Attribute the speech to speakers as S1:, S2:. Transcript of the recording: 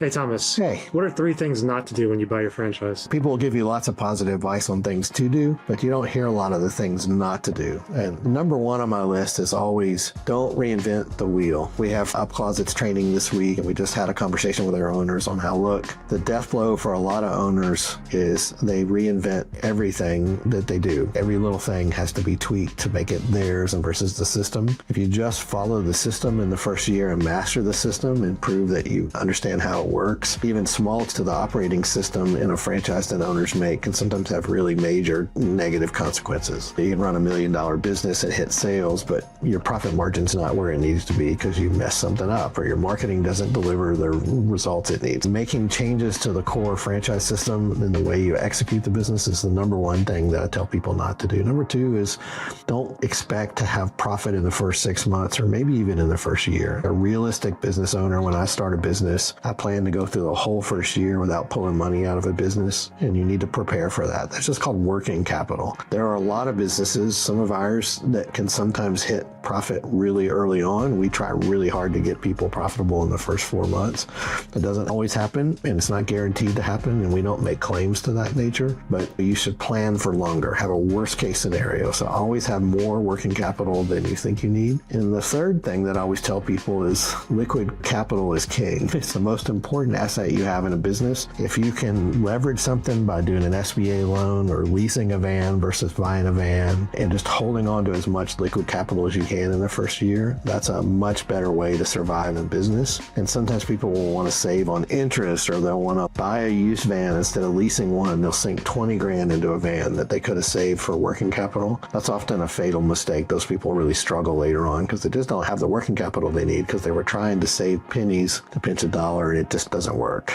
S1: Hey Thomas,
S2: Hey,
S1: what are three things not to do when you buy your franchise?
S2: people will give you lots of positive advice on things to do, but you don't hear a lot of the things not to do. And number one on my list is always don't reinvent the wheel. We have Up Closets training this week, and we just had a conversation with our owners on how, look, the death blow for a lot of owners is they reinvent everything that they do. Every little thing has to be tweaked to make it theirs and versus the system. If you just follow the system in the first year and master the system and prove that you understand how it works, even small to the operating system in a franchise that owners make can sometimes have really major negative consequences. You can run $1 million business and hit sales, but your profit margin's not where it needs to be because you messed something up or your marketing doesn't deliver the results it needs. Making changes to the core franchise system and the way you execute the business is the number one thing that I tell people not to do. Number two is don't expect to have profit in the first 6 months or maybe even in the first year. A realistic business owner, when I start a business, I plan to go through the whole first year without pulling money out of a business, and you need to prepare for that. That's just called working capital. There are a lot of businesses, some of ours, that can sometimes hit profit really early on. We try really hard to get people profitable in the first 4 months. That doesn't always happen, and it's not guaranteed to happen, and we don't make claims to that nature, but you should plan for longer, have a worst case scenario. So always have more working capital than you think you need. And the third thing that I always tell people is liquid capital is king. It's the most important asset you have in a business. If you can leverage something by doing an SBA loan or leasing a van versus buying a van and just holding on to as much liquid capital as you can in the first year, that's a much better way to survive in business. And sometimes people will want to save on interest, or they'll want to buy a used van instead of leasing one. They'll sink 20 grand into a van that they could have saved for working capital. That's often a fatal mistake. Those people really struggle later on because they just don't have the working capital they need because they were trying to save pennies to pinch a dollar, and it just doesn't work.